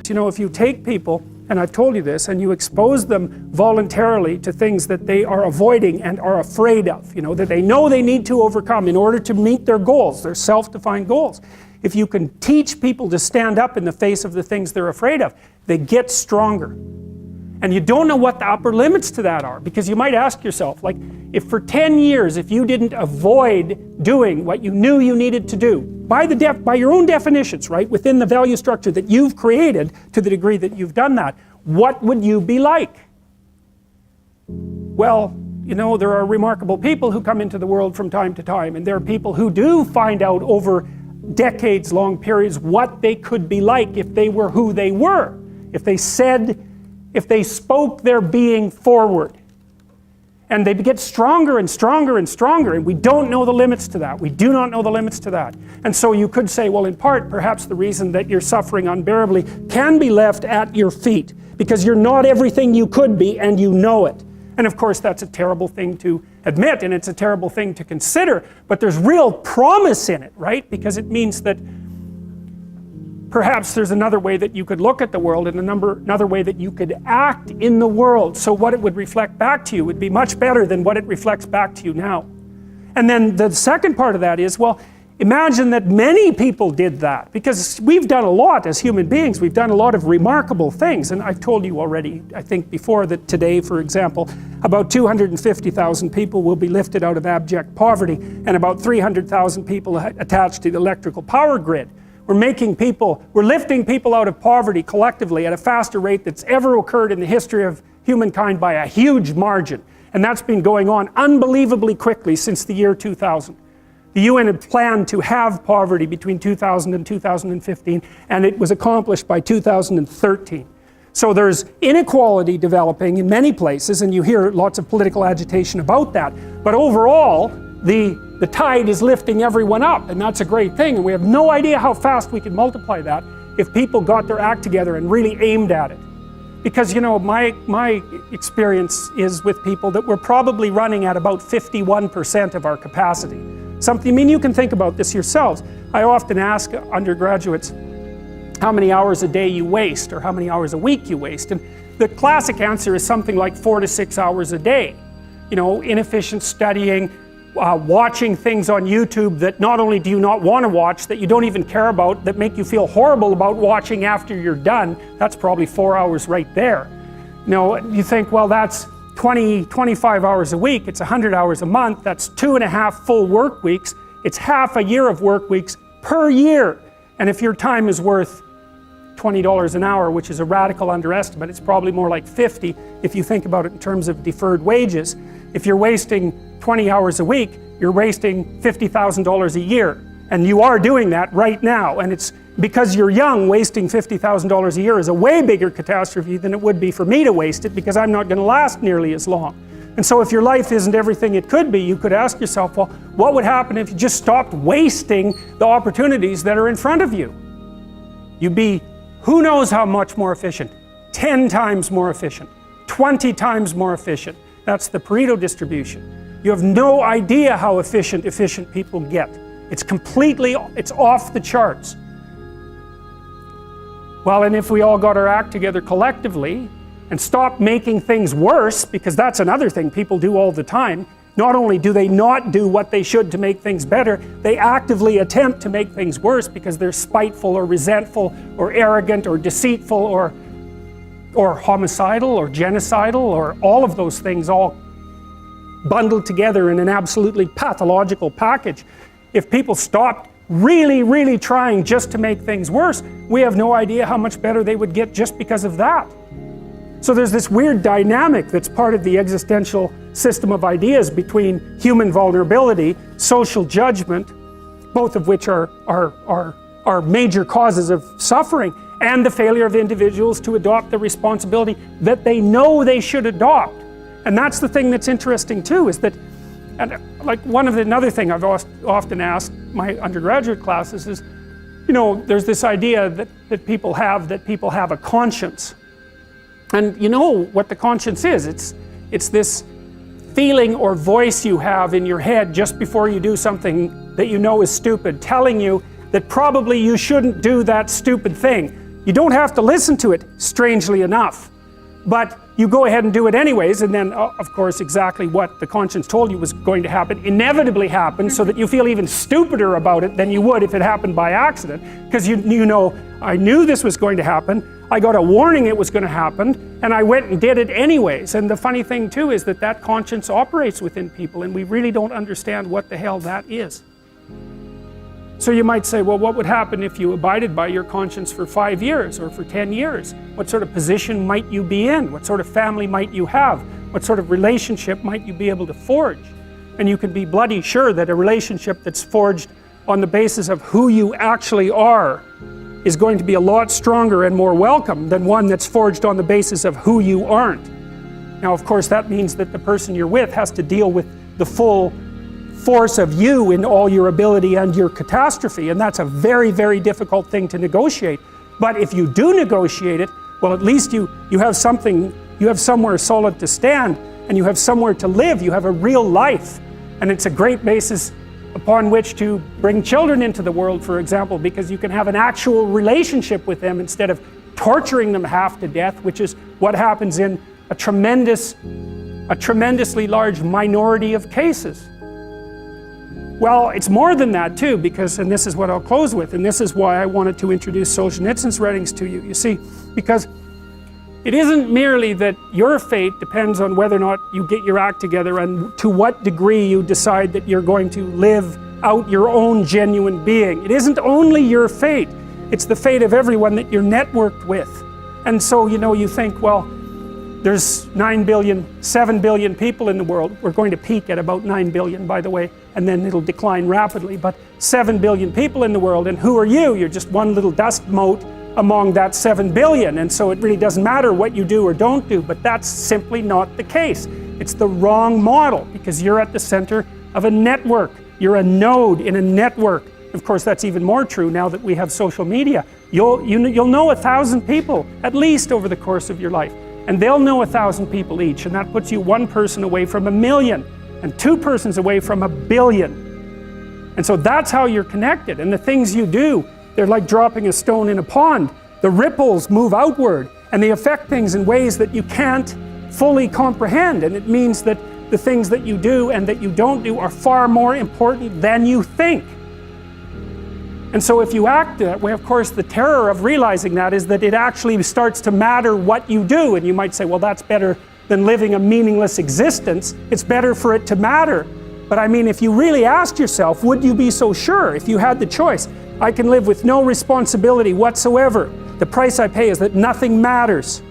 You know, if you take people, and I've told you this, and you expose them voluntarily to things that they are avoiding and are afraid of, you know, that they know they need to overcome in order to meet their goals, their self-defined goals. If you can teach people to stand up in the face of the things they're afraid of, they get stronger. And you don't know what the upper limits to that are, because you might ask yourself, like, if for 10 years, if you didn't avoid doing what you knew you needed to do, by your own definitions, right, within the value structure that you've created to the degree that you've done that, what would you be like? Well, you know, there are remarkable people who come into the world from time to time, and there are people who do find out over decades-long periods what they could be like if they were who they were, if they spoke their being forward. And they get stronger and stronger and stronger, and we don't know the limits to that. We do not know the limits to that. And so you could say, well, in part, perhaps the reason that you're suffering unbearably can be left at your feet, because you're not everything you could be, and you know it. And of course, that's a terrible thing to admit, and it's a terrible thing to consider, but there's real promise in it, right? Because it means that perhaps there's another way that you could look at the world, and another way that you could act in the world, so what it would reflect back to you would be much better than what it reflects back to you now. And then the second part of that is, well, imagine that many people did that, because we've done a lot as human beings. We've done a lot of remarkable things, and I've told you already, I think before, that today, for example, about 250,000 people will be lifted out of abject poverty, and about 300,000 people attached to the electrical power grid. We're lifting people out of poverty collectively at a faster rate that's ever occurred in the history of humankind by a huge margin. And that's been going on unbelievably quickly since the year 2000. The UN had planned to have poverty between 2000 and 2015, and it was accomplished by 2013. So there's inequality developing in many places, and you hear lots of political agitation about that. But overall, the tide is lifting everyone up, and that's a great thing, and we have no idea how fast we could multiply that if people got their act together and really aimed at it. Because, you know, my experience is with people that we're probably running at about 51% of our capacity. I mean, you can think about this yourselves. I often ask undergraduates how many hours a day you waste, or how many hours a week you waste, and the classic answer is something like 4 to 6 hours a day. You know, inefficient studying, watching things on YouTube that not only do you not want to watch, that you don't even care about, that make you feel horrible about watching after you're done. That's probably 4 hours right there. You know, you think, well, that's 25 hours a week, it's 100 hours a month, that's 2.5 full work weeks, it's half a year of work weeks per year. And if your time is worth $20 an hour, which is a radical underestimate, it's probably more like 50 if you think about it in terms of deferred wages. If you're wasting 20 hours a week, you're wasting $50,000 a year. And you are doing that right now. And it's because you're young, wasting $50,000 a year is a way bigger catastrophe than it would be for me to waste it, because I'm not going to last nearly as long. And so if your life isn't everything it could be, you could ask yourself, well, what would happen if you just stopped wasting the opportunities that are in front of you? You'd be who knows how much more efficient. 10 times more efficient. 20 times more efficient. That's the Pareto distribution. You have no idea how efficient people get. It's off the charts. Well, and if we all got our act together collectively and stopped making things worse, because that's another thing people do all the time, not only do they not do what they should to make things better, they actively attempt to make things worse because they're spiteful or resentful or arrogant or deceitful or homicidal or genocidal, or all of those things all bundled together in an absolutely pathological package. If people stopped really, really trying just to make things worse, we have no idea how much better they would get just because of that. So there's this weird dynamic that's part of the existential system of ideas between human vulnerability, social judgment, both of which are major causes of suffering, and the failure of individuals to adopt the responsibility that they know they should adopt. And that's the thing that's interesting too, is that, and like another thing I've often asked my undergraduate classes is, you know, there's this idea that people have a conscience. And you know what the conscience is. It's this feeling or voice you have in your head just before you do something that you know is stupid, telling you that probably you shouldn't do that stupid thing. You don't have to listen to it, strangely enough. But you go ahead and do it anyways, and then, of course, exactly what the conscience told you was going to happen inevitably happens, so that you feel even stupider about it than you would if it happened by accident. Because you know, I knew this was going to happen, I got a warning it was going to happen, and I went and did it anyways. And the funny thing too is that that conscience operates within people, and we really don't understand what the hell that is. So you might say, well, what would happen if you abided by your conscience for 5 years or for 10 years? What sort of position might you be in? What sort of family might you have? What sort of relationship might you be able to forge? And you can be bloody sure that a relationship that's forged on the basis of who you actually are is going to be a lot stronger and more welcome than one that's forged on the basis of who you aren't. Now, of course, that means that the person you're with has to deal with the full force of you in all your ability and your catastrophe, and that's a very, very difficult thing to negotiate. But if you do negotiate it, well, at least you have something, you have somewhere solid to stand, and you have somewhere to live, you have a real life. And it's a great basis upon which to bring children into the world, for example, because you can have an actual relationship with them instead of torturing them half to death, which is what happens in a tremendously large minority of cases. Well, it's more than that too, because, and this is what I'll close with, and this is why I wanted to introduce Solzhenitsyn's writings to you. You see, because it isn't merely that your fate depends on whether or not you get your act together and to what degree you decide that you're going to live out your own genuine being. It isn't only your fate, it's the fate of everyone that you're networked with. And so, you know, you think, well, there's 7 billion people in the world. We're going to peak at about 9 billion, by the way, and then it'll decline rapidly. But 7 billion people in the world, and who are you? You're just one little dust mote among that 7 billion, and so it really doesn't matter what you do or don't do, but that's simply not the case. It's the wrong model, because you're at the center of a network. You're a node in a network. Of course, that's even more true now that we have social media. You'll know 1,000 people, at least, over the course of your life. And they'll know 1,000 people each, and that puts you one person away from 1 million, and 2 persons away from 1 billion. And so that's how you're connected, and the things you do, they're like dropping a stone in a pond. The ripples move outward, and they affect things in ways that you can't fully comprehend, and it means that the things that you do and that you don't do are far more important than you think. And so if you act that way, of course, the terror of realizing that is that it actually starts to matter what you do. And you might say, well, that's better than living a meaningless existence. It's better for it to matter. But I mean, if you really asked yourself, would you be so sure if you had the choice? I can live with no responsibility whatsoever. The price I pay is that nothing matters.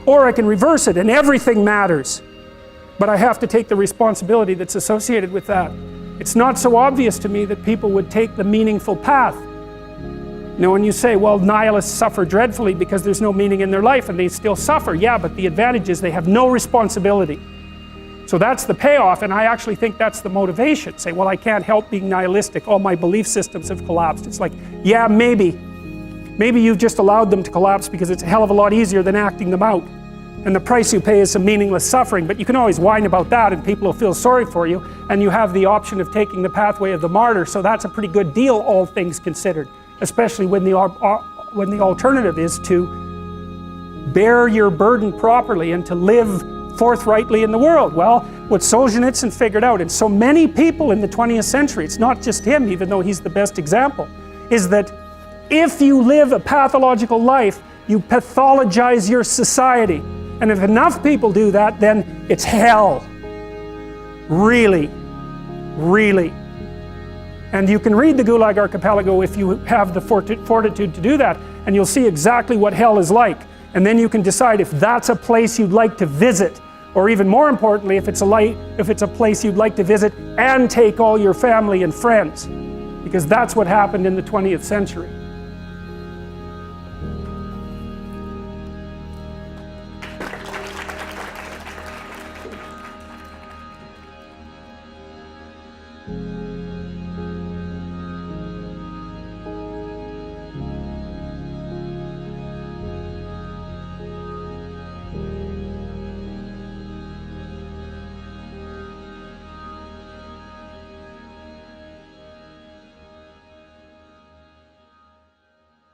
Or I can reverse it and everything matters. But I have to take the responsibility that's associated with that. It's not so obvious to me that people would take the meaningful path. You know, when you say, well, nihilists suffer dreadfully because there's no meaning in their life, and they still suffer. Yeah, but the advantage is they have no responsibility. So that's the payoff, and I actually think that's the motivation. Say, well, I can't help being nihilistic. All my belief systems have collapsed. It's like, yeah, maybe. Maybe you've just allowed them to collapse because it's a hell of a lot easier than acting them out. And the price you pay is some meaningless suffering, but you can always whine about that and people will feel sorry for you, and you have the option of taking the pathway of the martyr, so that's a pretty good deal, all things considered, especially when the alternative is to bear your burden properly and to live forthrightly in the world. Well, what Solzhenitsyn figured out, and so many people in the 20th century, it's not just him, even though he's the best example, is that if you live a pathological life, you pathologize your society. And if enough people do that, then it's hell. Really, really. And you can read the Gulag Archipelago if you have the fortitude to do that, and you'll see exactly what hell is like. And then you can decide if that's a place you'd like to visit, or even more importantly, if it's a place you'd like to visit and take all your family and friends. Because that's what happened in the 20th century.